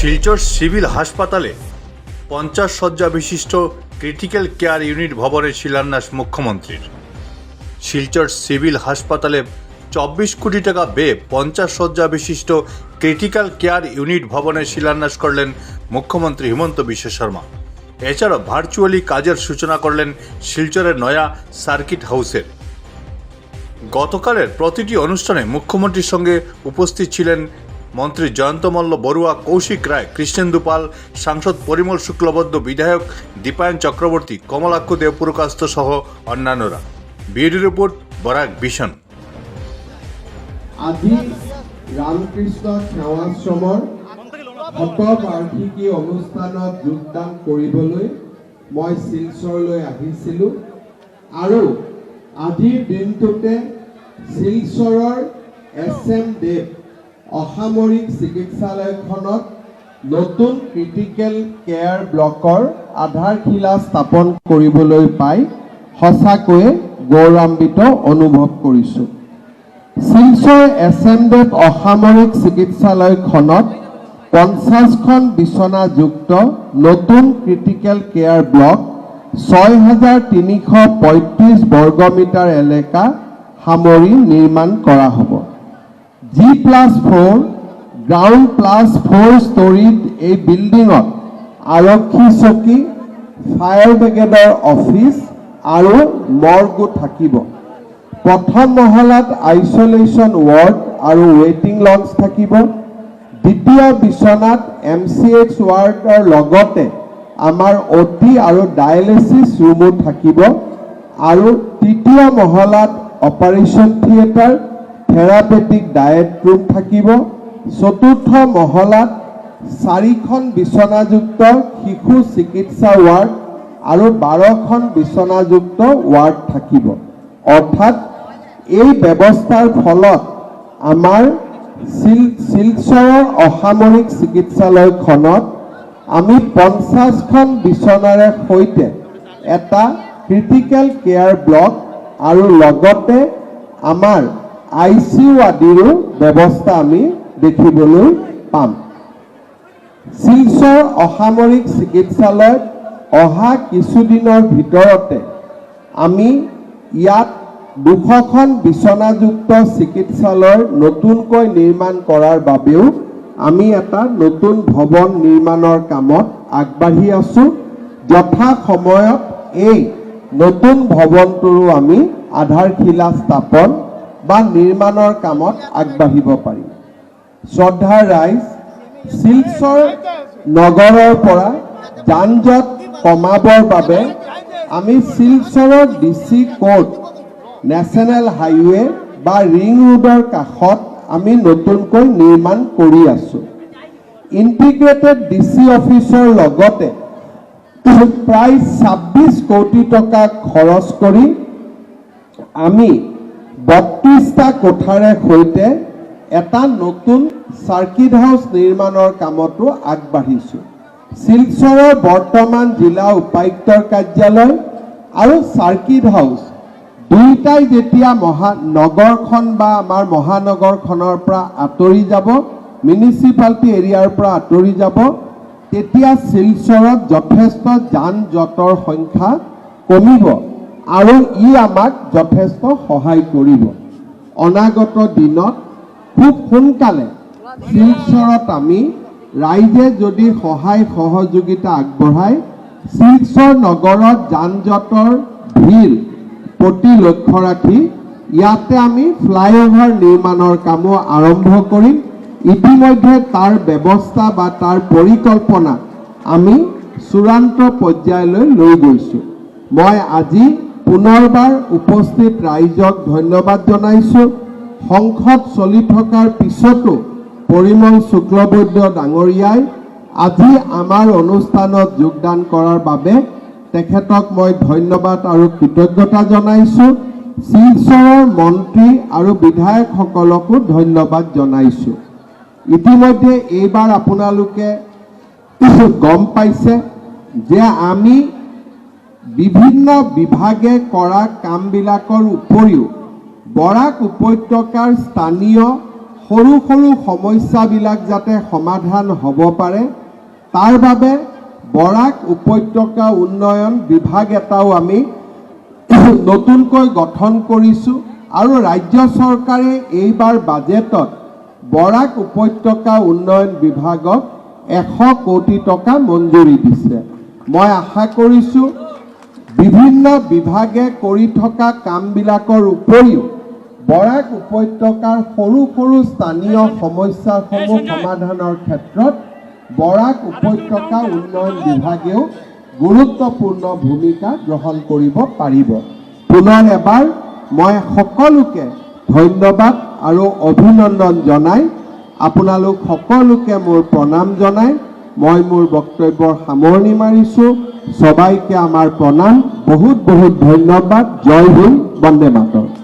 Silchar civil হাসপাতালে 50 শয্যা বিশিষ্ট ক্রিটিক্যাল কেয়ার ইউনিট ভবনের শিলান্যাস মুখ্যমন্ত্রীর। শিলচর সিভিল হাসপাতালে 24 কোটি টাকা ব্যয়ে 50 শয্যা বিশিষ্ট ক্রিটিক্যাল কেয়ার ইউনিট ভবনের শিলান্যাস করলেন মুখ্যমন্ত্রী হিমন্ত বিশ্ব শর্মা। এছাড়াও ভার্চুয়ালি কাজের সূচনা করলেন শিলচরের নয়া সার্কিট হাউসের। গতকালের প্রতিটি অনুষ্ঠানে মুখ্যমন্ত্রীর সঙ্গে উপস্থিত ছিলেন মন্ত্রী জয়ন্ত মল্ল বড়ুয়া, কৌশিক রায়, কৃষ্ণেন্দু পাল, সাংসদ পরিমল শুক্লবৈদ্য, বিধায়ক দীপায়ন চক্রবর্তী, কমলাক্ষ দেবপুরকাস্ত সহ অন্যান্যরা। Bureau report, Barak vision. আজি ৰামকৃষ্ণ সেৱাশ্ৰমৰ শতবাৰ্ষিকী অনুষ্ঠানত যোগদান কৰিবলৈ মই শিলচৰলৈ আহিছিলোঁ আৰু আজিৰ দিনটোতে শিলচৰৰ SM দেৱ অসামৰিক চিকিৎসালয়খনত নতুন ক্ৰিটিকেল কেয়াৰ ব্লকৰ আধাৰশিলা স্থাপন কৰিবলৈ পাই সঁচাকৈয়ে গৌৰৱান্বিত অনুভৱ কৰিছোঁ। শিলচৰ SM দেৱ অসামৰিক চিকিৎসালয়খনত 50খন বিচনাযুক্ত নতুন ক্ৰিটিকেল কেয়াৰ ব্লক 6335 বৰ্গমিটাৰ এলেকা সামৰি নিৰ্মাণ কৰা হ'ব। G+4 গ্ৰাউণ্ড +4 ষ্টৰীত এই বিল্ডিঙত আৰক্ষী চকী, ফায়াৰ ব্ৰিগেডৰ অফিচ আৰু মৰ্গো থাকিব। প্ৰথম মহলাত আইচলেশ্যন ৱাৰ্ড আৰু ৱেইটিং লঞ্চ থাকিব। দ্বিতীয় বিচনাত MCH ৱাৰ্ডৰ লগতে আমাৰ OT আৰু ডায়েলিচিছ ৰুমো থাকিব আৰু তৃতীয় মহলাত operation theatre, therapeutic diet room থাকিব। চতুৰ্থ মহলাত 4খন বিচনাযুক্ত শিশু চিকিৎসা ৱাৰ্ড আৰু 12খন বিচনাযুক্ত ৱাৰ্ড থাকিব। অৰ্থাৎ এই ব্যৱস্থাৰ ফলত আমাৰ শিলচৰৰ অসামৰিক চিকিৎসালয়খনত আমি 50খন বিচনাৰে সৈতে এটা ক্ৰিটিকেল কেয়াৰ ব্লক আৰু লগতে আমাৰ ICU আদিৰো ব্যৱস্থা আমি দেখিবলৈ পাম। শিলচৰ অসামৰিক চিকিৎসালয়ত অহা কিছুদিনৰ ভিতৰতে আমি ইয়াত 200খন বিচনাযুক্ত চিকিৎসালয় নতুনকৈ নিৰ্মাণ কৰাৰ বাবেও আমি এটা নতুন ভৱন নিৰ্মাণৰ কামত আগবাঢ়ি আছোঁ। যথা সময়ত এই নতুন ভৱনটোৰো আমি আধাৰশিলা স্থাপন বা নিৰ্মাণৰ কামত আগবাঢ়িব পাৰিম। শ্ৰদ্ধাৰ ৰাইজ, শিলচৰ নগৰৰ পৰা যান জঁট কমাবৰ বাবে আমি শিলচৰৰ DC কোৰ্ট, নেশ্যনেল হাইৱে বা ৰিং ৰোডৰ কাষত আমি নতুনকৈ নিৰ্মাণ কৰি আছোঁ। ইণ্টিগ্ৰেটেড DC অফিচৰ লগতে প্ৰায় 26 কোটি টকা খৰচ কৰি আমি 32টা কোঠাৰে সৈতে এটা নতুন চাৰ্কিট হাউচ নিৰ্মাণৰ কামতো আগবাঢ়িছোঁ। শিলচৰৰ বৰ্তমান জিলা উপায়ুক্তৰ কাৰ্যালয় আৰু চাৰ্কিট হাউচ দুইটাই যেতিয়া নগৰখন বা আমাৰ মহানগৰখনৰ পৰা আঁতৰি যাব, মিউনিচিপালিটি এৰিয়াৰ পৰা আঁতৰি যাব, তেতিয়া শিলচৰত যথেষ্ট যান জঁটৰ সংখ্যা কমিব আৰু ই আমাক যথেষ্ট সহায় কৰিব। অনাগত দিনত খুব সোনকালে শিলচৰত আমি ৰাইজে যদি সহায় সহযোগিতা আগবঢ়ায়, শিলচৰ নগৰত যান জঁটৰ ভিৰ প্ৰতি লক্ষ্য ৰাখি ইয়াতে আমি ফ্লাইঅভাৰ নিৰ্মাণৰ কামো আৰম্ভ কৰিম। ইতিমধ্যে তাৰ ব্যৱস্থা বা তাৰ পৰিকল্পনা আমি চূড়ান্ত পৰ্যায়লৈ লৈ গৈছোঁ। মই আজি পুনৰবাৰ উপস্থিত ৰাইজক ধন্যবাদ জনাইছোঁ। সংসদ চলি থকাৰ পিছতো পৰিমল শুক্লবৈদ্য ডাঙৰীয়াই আজি আমাৰ অনুষ্ঠানত যোগদান কৰাৰ বাবে তেখেতক মই ধন্যবাদ আৰু কৃতজ্ঞতা জনাইছোঁ। শিলচৰৰ মন্ত্ৰী আৰু বিধায়কসকলকো ধন্যবাদ জনাইছোঁ। ইতিমধ্যে এইবাৰ আপোনালোকে গম পাইছে যে আমি বিভিন্ন বিভাগে কৰা কামবিলাকৰ উপৰিও বৰাক উপত্যকাৰ স্থানীয় সৰু সৰু সমস্যাবিলাক যাতে সমাধান হ'ব পাৰে তাৰ বাবে বৰাক উপত্যকা উন্নয়ন বিভাগ এটাও আমি নতুনকৈ গঠন কৰিছোঁ আৰু ৰাজ্য চৰকাৰে এইবাৰ বাজেটত বৰাক উপত্যকা উন্নয়ন বিভাগক 100 কোটি টকা মঞ্জুৰি দিছে। মই আশা কৰিছোঁ বিভিন্ন বিভাগে কৰি থকা কামবিলাকৰ উপৰিও বৰাক উপত্যকাৰ সৰু সৰু স্থানীয় সমস্যাসমূহ সমাধানৰ ক্ষেত্ৰত বৰাক উপত্যকা উন্নয়ন বিভাগেও গুৰুত্বপূৰ্ণ ভূমিকা গ্ৰহণ কৰিব পাৰিব। পুনৰ এবাৰ মই সকলোকে ধন্যবাদ আৰু অভিনন্দন জনাই আপোনালোক সকলোকে মোৰ প্ৰণাম জনাই মই মোৰ বক্তব্যৰ সামৰণি মাৰিছোঁ। সবাইকে আমাৰ প্ৰণাম, বহুত বহুত ধন্যবাদ। জয় হিন্দ, বন্দে মাতৰম।